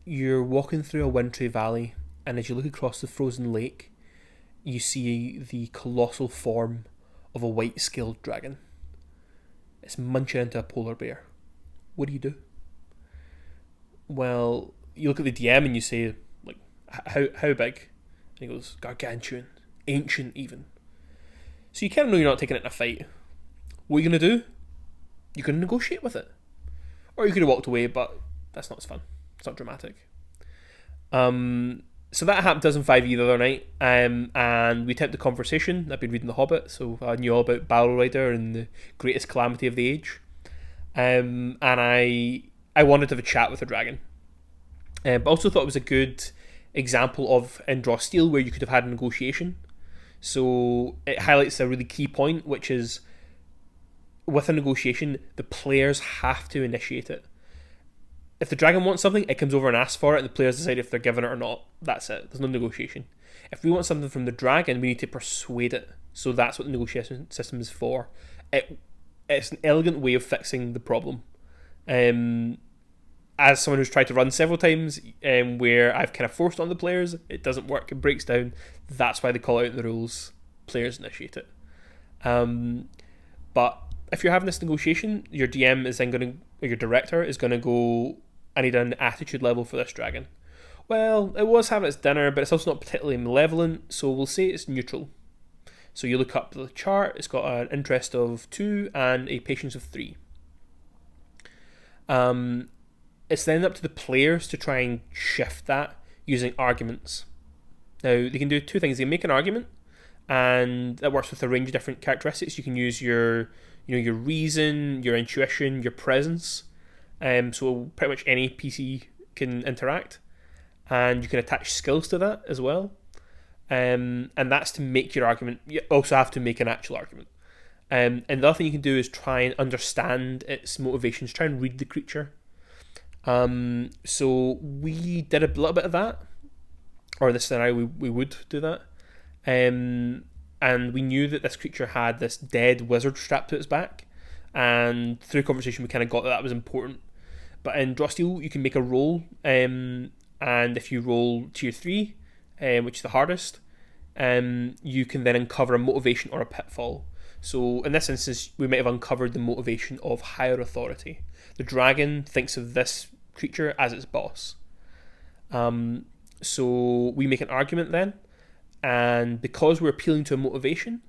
You're walking through a wintry valley, and as you look across the frozen lake, you see the colossal form of a white scaled dragon. It's munching into a polar bear. What do you do? Well, you look at the DM and you say, like, how big? And he goes, gargantuan, ancient even. So you kind of know you're not taking it in a fight. What are you going to do? You're going to negotiate with it. Or you could have walked away, but that's not as fun. It's not dramatic. So that happened to us in 5e the other night, and we attempted the conversation. I've been reading The Hobbit, so I knew all about Battle Rider and the greatest calamity of the age. And I wanted to have a chat with the dragon. But also thought it was a good example of in Draw Steel where you could have had a negotiation. So it highlights a really key point, which is with a negotiation, the players have to initiate it. If the dragon wants something, it comes over and asks for it, and the players decide if they're given it or not. That's it. There's no negotiation. If we want something from the dragon, we need to persuade it. So that's what the negotiation system is for. It's an elegant way of fixing the problem. As someone who's tried to run several times, where I've kind of forced on the players, it doesn't work, it breaks down. That's why they call out in the rules, players initiate it. But if you're having this negotiation, your DM is then going to, or your director is going to go, I need an attitude level for this dragon. Well, it was having its dinner, but it's also not particularly malevolent, so we'll say it's neutral. So you look up the chart, it's got an interest of 2 and a patience of 3. It's then up to the players to try and shift that using arguments. Now, they can do two things. They can make an argument, and that works with a range of different characteristics. You can use your reason, your intuition, your presence. So pretty much any PC can interact, and you can attach skills to that as well. And that's to make your argument. You also have to make an actual argument. And the other thing you can do is try and understand its motivations. Try and read the creature. So we did a little bit of that, or this scenario we would do that. And we knew that this creature had this dead wizard strapped to its back, and through conversation we kind of got that was important. But in Draw Steel you can make a roll, and if you roll tier 3, which is the hardest, you can then uncover a motivation or a pitfall. So in this instance we might have uncovered the motivation of higher authority. The dragon thinks of this creature as its boss. So we make an argument then, and because we're appealing to a motivation,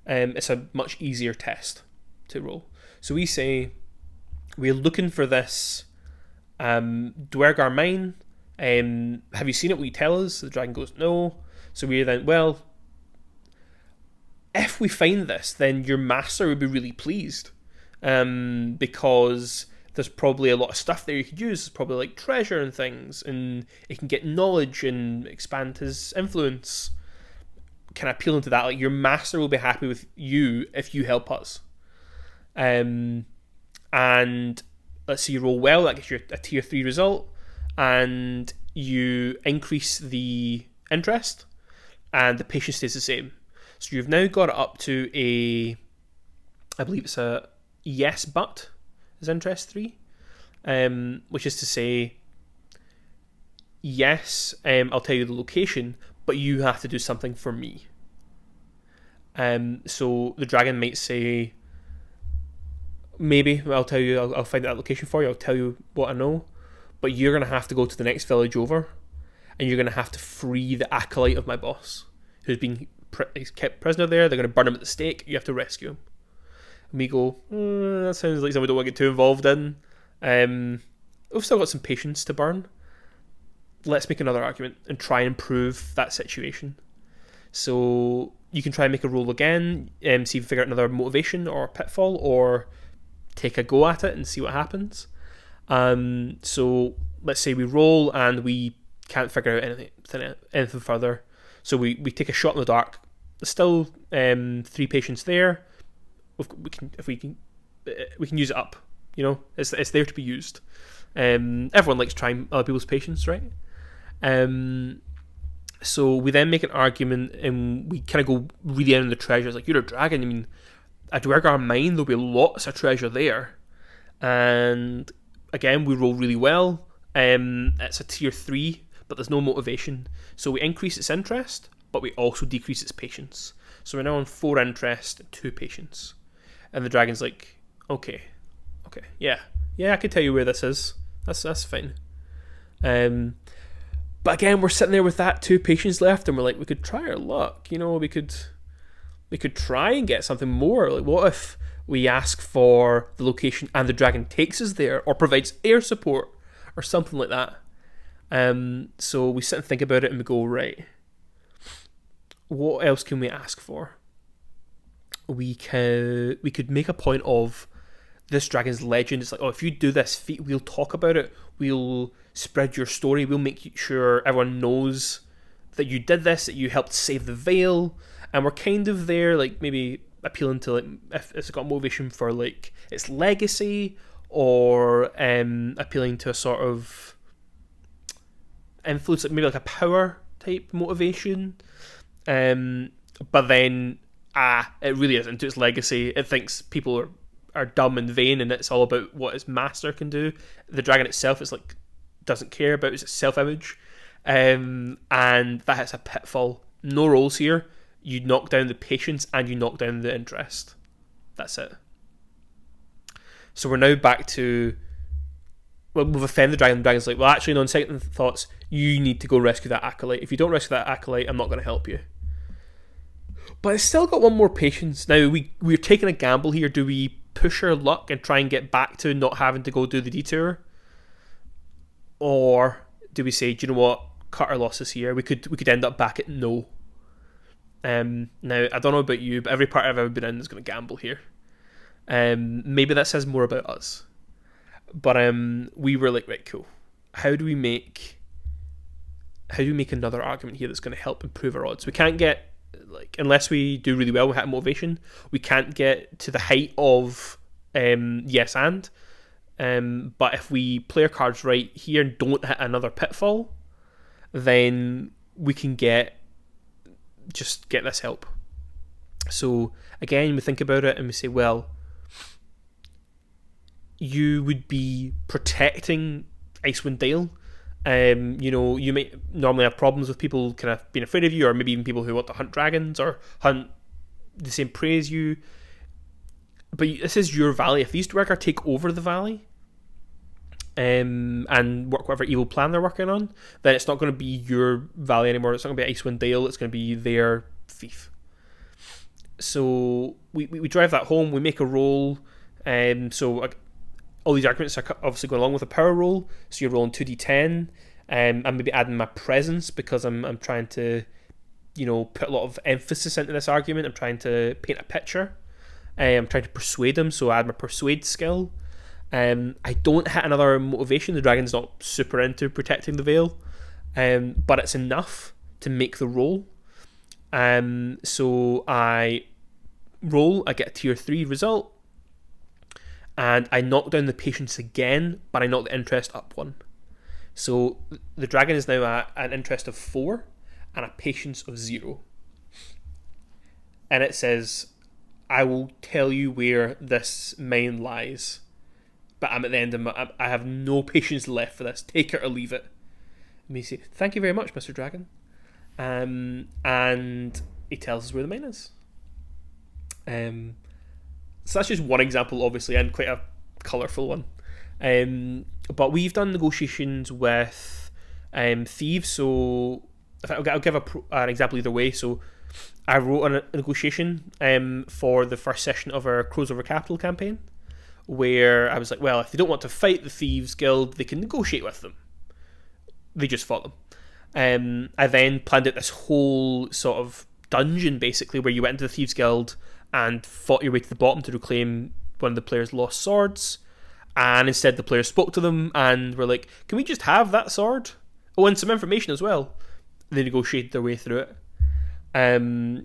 it's a much easier test to roll. So we say we're looking for this Dwergar mine. Have you seen it? Will you tell us? The dragon goes no. So we then, well, if we find this, then your master would be really pleased, because there's probably a lot of stuff there you could use. There's probably like treasure and things, and he can get knowledge and expand his influence. Kind of appeal into that. Like your master will be happy with you if you help us. And let's say you roll well, that gets you a tier 3 result, and you increase the interest, and the patience stays the same. So you've now got it up to I believe it's a yes but is interest 3, which is to say, yes, I'll tell you the location, but you have to do something for me. So the dragon might say, maybe I'll tell you, I'll find that location for you, I'll tell you what I know, but you're going to have to go to the next village over, and you're going to have to free the acolyte of my boss, who's been he's kept prisoner there. They're going to burn him at the stake. You have to rescue him. And we go, that sounds like something we don't want to get too involved in. We've still got some patience to burn. Let's make another argument and try and improve that situation. So you can try and make a roll again, see if you figure out another motivation or pitfall, or take a go at it and see what happens. So let's say we roll and we can't figure out anything further. So we take a shot in the dark. There's still 3 patience there. We can use it up. You know, it's there to be used. Everyone likes trying other people's patience, right? So we then make an argument, and we kind of go really in on the treasures. Like, you're a dragon. I mean, a Dwergar mine, there'll be lots of treasure there. And again, we roll really well, It's a tier 3, but there's no motivation. So we increase its interest, but we also decrease its patience. So we're now on 4 interest, 2 patience. And the dragon's like, okay, yeah, I can tell you where this is. That's fine. But again, we're sitting there with that 2 patience left, and we're like, we could try our luck. We could try and get something more. Like, what if we ask for the location and the dragon takes us there, or provides air support, or something like that? So we sit and think about it, and we go, right, what else can we ask for? We could make a point of this dragon's legend. It's like, if you do this feat, we'll talk about it. We'll spread your story. We'll make sure everyone knows that you did this, that you helped save the Vale. And we're kind of there, like, maybe appealing to, like, if it's got motivation for, like, its legacy, or appealing to a sort of influence, like maybe like a power type motivation. But then, it really isn't to its legacy. It thinks people are dumb and vain, and it's all about what its master can do. The dragon itself is like, doesn't care about its self-image, and that hits a pitfall. No rolls here. You knock down the patience and you knock down the interest. That's it. So we're now back to, well, we've offended the dragon. The dragon's like, well, actually, on second thoughts, you need to go rescue that acolyte. If you don't rescue that acolyte, I'm not going to help you. But it's still got 1 more patience. Now, we're taking a gamble here. Do we push our luck and try and get back to not having to go do the detour? Or do we say, do you know what, cut our losses here? We could end up back at no. Now, I don't know about you, but every part I've ever been in is going to gamble here. Maybe that says more about us. But we were like, right, cool. How do we make another argument here that's going to help improve our odds? We can't get, like, unless we do really well with hit motivation, we can't get to the height of yes and. But if we play our cards right here and don't hit another pitfall, then we can get this help. So again, we think about it and we say, well, you would be protecting Icewind Dale. You might normally have problems with people kind of being afraid of you, or maybe even people who want to hunt dragons or hunt the same prey as you. But this is your valley. If these Dwargar take over the valley, and work whatever evil plan they're working on, then it's not going to be your valley anymore. It's not going to be Icewind Dale. It's going to be their fief. So we drive that home. We make a roll. So all these arguments are obviously going along with a power roll. So you're rolling 2d10. I'm maybe adding my presence because I'm trying to, put a lot of emphasis into this argument. I'm trying to paint a picture. I'm trying to persuade them. So I add my persuade skill. I don't hit another motivation. The dragon's not super into protecting the Vale, but it's enough to make the roll. So I roll, I get a tier 3 result, and I knock down the patience again, but I knock the interest up 1. So the dragon is now at an interest of 4 and a patience of 0. And it says, I will tell you where this mine lies, but I'm at the end of I have no patience left for this. Take it or leave it. And we say, thank you very much, Mr. Dragon. And he tells us where the mine is. So that's just one example, obviously, and quite a colourful one. But we've done negotiations with thieves, so I'll give an example either way. So I wrote a negotiation for the first session of our Crows Over Capital campaign, where I was like, well, if they don't want to fight the Thieves Guild, they can negotiate with them. They just fought them. I then planned out this whole sort of dungeon, basically, where you went into the Thieves Guild and fought your way to the bottom to reclaim one of the players' lost swords. And instead the players spoke to them and were like, can we just have that sword? Oh, and some information as well. They negotiated their way through it.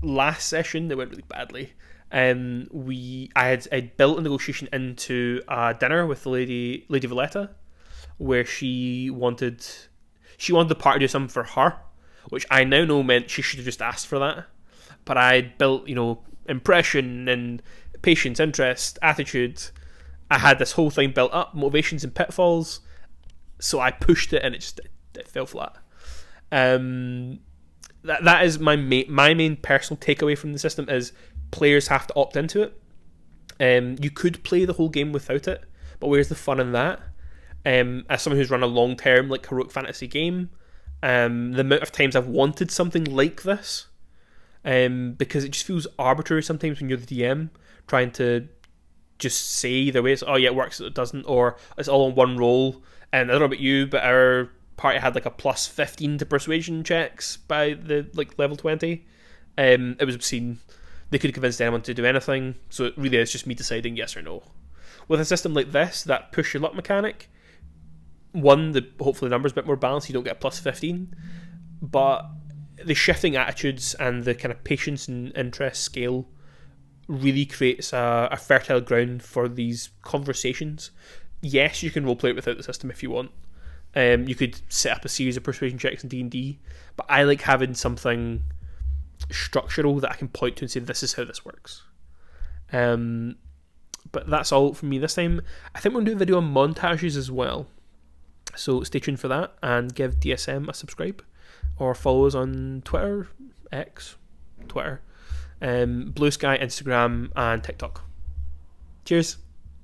Last session, it went really badly. I'd built a negotiation into a dinner with the Lady Valletta, where she wanted the party to do something for her, which I now know meant she should have just asked for that. But I'd built, impression and patience, interest, attitude. I had this whole thing built up, motivations and pitfalls, So I pushed it and it fell flat. That is my main personal takeaway from the system is players have to opt into it. You could play the whole game without it, but where's the fun in that? As someone who's run a long term like heroic fantasy game, the amount of times I've wanted something like this, because it just feels arbitrary sometimes when you're the DM trying to just say either way. It's, oh yeah, it works, it doesn't, or it's all on one roll. And I don't know about you, but our party had like a plus 15 to persuasion checks by the like level 20. It was obscene. They could have convinced anyone to do anything, so it really is just me deciding yes or no. With a system like this, that push your luck mechanic, hopefully the number's a bit more balanced, you don't get a plus 15, but the shifting attitudes and the kind of patience and interest scale really creates a fertile ground for these conversations. Yes, you can roleplay it without the system if you want. You could set up a series of persuasion checks in D&D, but I like having something structural that I can point to and say this is how this works. But that's all from me this time. I think we're going to do a video on montages as well, so stay tuned for that and give DSM a subscribe or follow us on Twitter, Twitter, Blue Sky, Instagram and TikTok. Cheers.